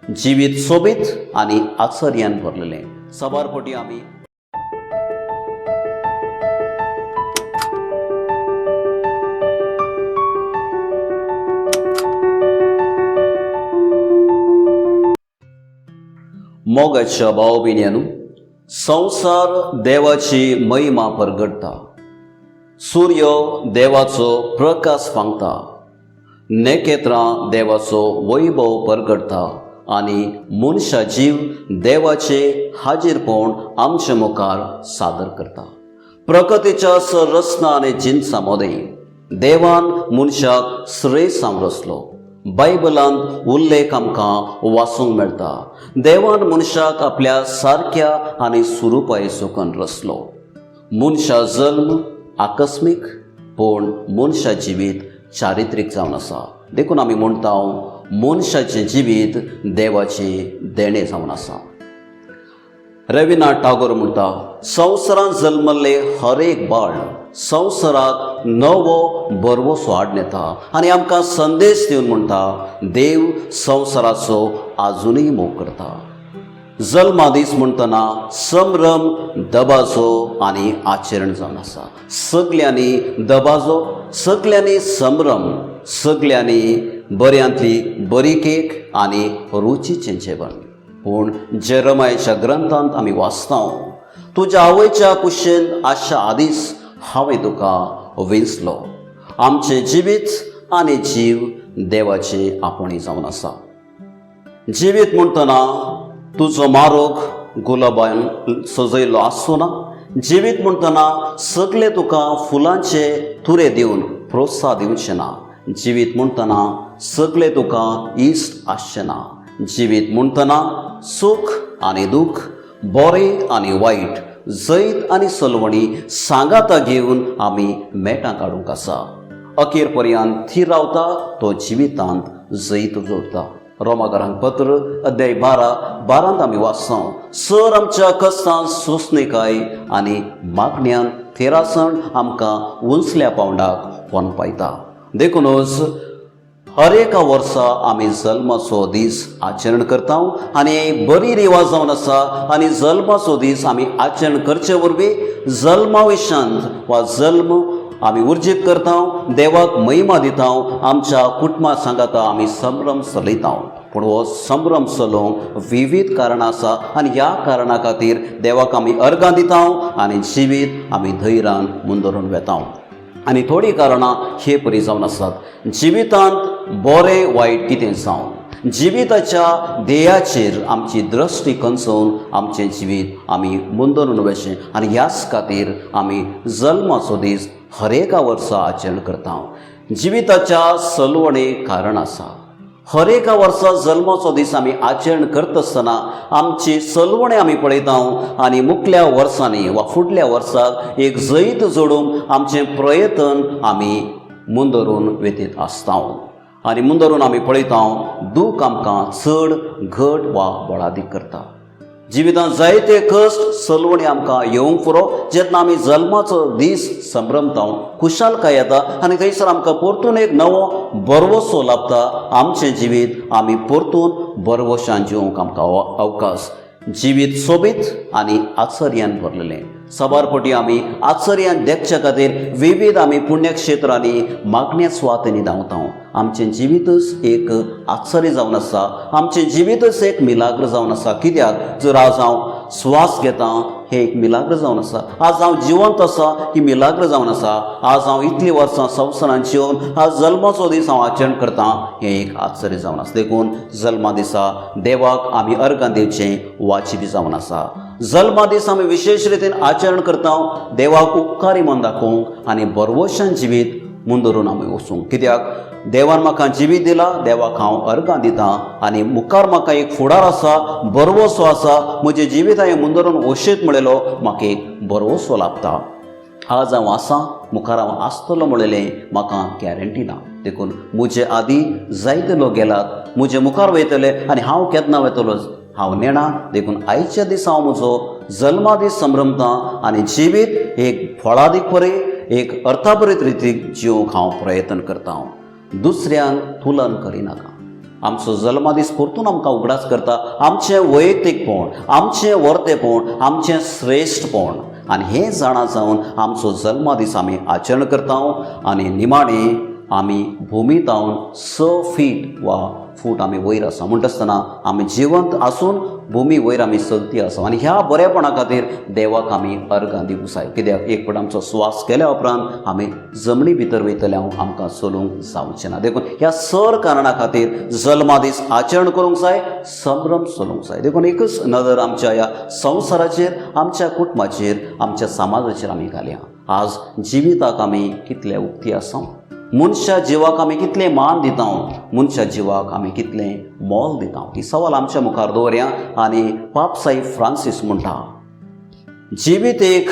जिवीत सोबीत आनी आश्चर्यान भरलेलें. सबारपटी आमी मोगाच्या भाव भयण्यांनो, संवसार देवाची महिमा परगटता. सूर्य देवाचो प्रकाश सांगता, नखेत्रां देवाचो वैभव परगटता आनी मनशा जीव देवाचे हाजीरपण आमचे मुखार सादर करता. प्रकृतीच्या रचना आनी जिन्सा मदें देवान मनशाक श्रेय सावन रचलो. बायबलांत उल्लेख आमकां वाचूंक मेळटा. देवान मनशाक आपल्या सारक्या आनी स्वरुपा हिसोकान रचलो. मनशा जल्म आकस्मीक, पूण मनशा जिवीत चारित्रीक जावन आसा. देखून आमी म्हणटा मनशाचें जिवीत देवाचें देणें जावन आसा. रविनाथ टागोर म्हणटा, संवसारांत जल्मल्ले हर एक बाळ संवसाराक नवो बरवसो हाडून येता आनी आमकां संदेश दिवन म्हणटा, देव संवसाराचो आजुनूय मोग करता. जल्मा दीस म्हणटना संभ्रम, दबाजो आनी आचरण जावन आसा. सगल्यांनी दबाजो, सगल्यांनी संभ्रम, सगल्यांनी बऱ्यांतली बरी केक आनी रुचीचें जेवण. पूण जेरमायाच्या ग्रंथांत आमी वाचता, तुज्या आवयच्या कुशीन आशा आदीस हांवें तुका विंचलो. आमचें जिवीत आनी जीव देवाचे आपणी जावन आसा. जिवीत म्हणटना तुजो मारोग गुलाबान सजयल्लो आसूं ना. जिवीत म्हणटना सगळे तुका फुलांचे तुरे दिवन प्रोत्साह दिवचे ना. जिवीत म्हणटना सगळे तुका इश्ट आसचे ना. जिवीत म्हणटना सूख आनी दूख, बरें आनी वायट, जैत आनी सलवणी सांगाता घेवन आमी मेटां काडूंक आसा. अखेर पर्यंत थी रावता तो जिवितांत जैत जोडटा. रोमाकारांक पत्र अध्याय 12 आमी वाचता, सर आमच्या कश्टांत सोंसणेकाय आनी मागण्यांत तेरासण आमकां उंचल्या पावंडाक पोंदपायता. देखूनच हर एका वर्सा आमी जल्माचो दीस आचरण करता आनी बरी रिवाज जावन आसा. आनी जल्माचो दीस आमी आचरण करचे वरवीं जल्माविशांत वा जल्म आमी उर्जीत करता, देवाक महिमा दिता, आमच्या कुटुंबा सांगाता आमी संभ्रम चलयता. पूण हो संभ्रम चलोवंक विविध कारणां आसा आनी ह्या कारणां खातीर देवाक आमी अर्गां दिता आनी जिवीत आमी धैर्यान मुंदरून वेता. आनी थोडीं कारणां हे परी जावन आसात. जिवितांत बरें वायट कितें जावन जिविताच्या ध्येयाचेर आमची दृश्टी कंचोवन आमचें जिवीत आमी मुंदरून वचचें. आनी ह्याच खातीर आमी जल्माचो दीस हर एका वर्सा आचरण करता. जिविताच्या सलवणेक कारण आसा. हर एका वर्सा जल्माचो दीस आमी आचरण करता आसतना आमची सलवणें आमी पळयता आनी मुखल्या वर्सांनी वा फुडल्या वर्साक एक जैत जोडूंक आमचें प्रयत्न आमी मुंदरून वेतीत आसता. आनी मुंदरून आमी पळयता दूख आमकां चड घट वा बळादीक करता. जिवितांत जायते कश्ट सलवणी आमकां येवंक पुरो, जेन्ना आमी जल्माचो दीस संभ्रमता, खुशालकाय येता आनी थंयसर आमकां परतून एक नवो बरवसो लाभता. आमचें जिवीत आमी परतून बरवशान जिवंक आमकां अवकाश. जिवीत सोबीत आनी आश्चर्यान भरलेलें. सबारपटी आमी आश्चर्यान देखच्या खातीर विविध आमी पुण्यक्षेत्रांनी मागण्या सुवातेनी धांवता. आमचें जिवीतच एक आश्चर्य जावन आसा. आमचें जिवीतच एक मिलाग्र जावन आसा. कित्याक जर आज हांव स्वास घेता हें एक मिलाग्र जावन आसा. आज हांव जिवंत आसा ही मिलाग्र जावन आसा. आज हांव इतलीं वर्सां संवसारांत जिवन आज जल्माचो दीस हांव आचरण करता हें एक आश्चर्य जावन आसा. देखून जल्मा दिसा देवाक आमी अर्गां दिवचें वाजिबी जावन आसा. जल्मा दीस आमी विशेश रितीन आचरण करता देवाक उपकारी म्हूण दाखोवंक आनी बरवशान जिवीत मुंदरून आमी वचूंक. कित्याक देवान म्हाका जिवीत दिला, देवाक हांव अर्गां दितां आनी मुखार म्हाका एक फुडार आसा, बरवसो आसा. म्हजें जिवीत हांवें मुंदरून वशीत म्हणलेलो म्हाका एक बरवसो लाभता. आज हांव आसां, मुखार हांव आसतलो म्हणलेलें म्हाका गॅरंटी ना. देखून म्हजे आदीं जायते लोक गेलात, म्हजे मुखार वयतले आनी हांव केन्ना वयतलो हांव नेणा. देखून आयच्या दिसा हांव म्हजो जल्मा दीस संभ्रमता आनी जिवीत एक फळादीक परी एक अर्थाभरीत रितीक जिवंक हांव प्रयत्न करता. दुसऱ्यांक तुलन करिनाका. आमचो जल्मा दीस परतून आमकां उगडास करता, आमचें वैयक्तीकपण, आमचें वर्तेपण, आमचें श्रेश्ठपण आनी हें जाणा जावन आमचो जल्मा दीस आमी आचरण करता आनी निमाणें आमी भुमीतावन 6 फूट आमी वयर आसा. म्हणटा आसतना आमी जिवंत आसून भुमी वयर आमी चलती आसा आनी ह्या बरेपणा खातीर देवाक आमी अर्गां दिवूंक जाय. कित्याक एक फावट आमचो स्वास केल्या उपरांत आमी जमनी भितर वयतले आमकां चलूंक जावचें ना. देखून ह्या सर कारणां खातीर जल्मा दीस आचरण करूंक जाय, संभ्रम चलोवंक जाय. देखून एकच नदर आमच्या ह्या संवसाराचेर, आमच्या कुटुंबाचेर, आमच्या समाजाचेर आमी घालया. आज जिविताक आमी कितले उक्ती आसा, मनशा जिवाक आमी कितलें मान दिता, मनशा जिवाक आमी कितलें मोल दिता, ही सवाल आमच्या मुखार दवरया. आनी पाप साईब फ्रांसीस म्हणटा, जिवीत एक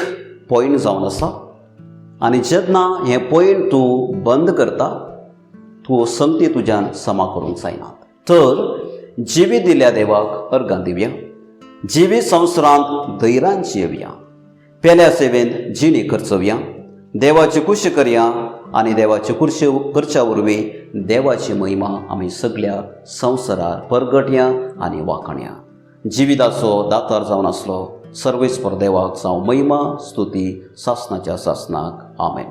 पॉयंट जावन आसा आनी जेन्ना हें पॉयंट तूं बंद करता, तूं संगती तुज्यान समा करूंक जायना. तर जिवीत दिल्ल्या देवाक अर्गां दिवया, जिवीत संवसारांत धैर्यान जियेवया, पेल्या सेवेंत जिणी करचवया, देवाची कुशी करया आनी देवाची कुर्शी करच्या वरवीं देवाची महिमा आमी सगळ्या संवसारार परगटया आनी वाखणया. जिविताचो दातार जावन आसलो सर्वेस्पर देवाक जावं महिमा स्तुती सासणाच्या सासणाक. आमेन.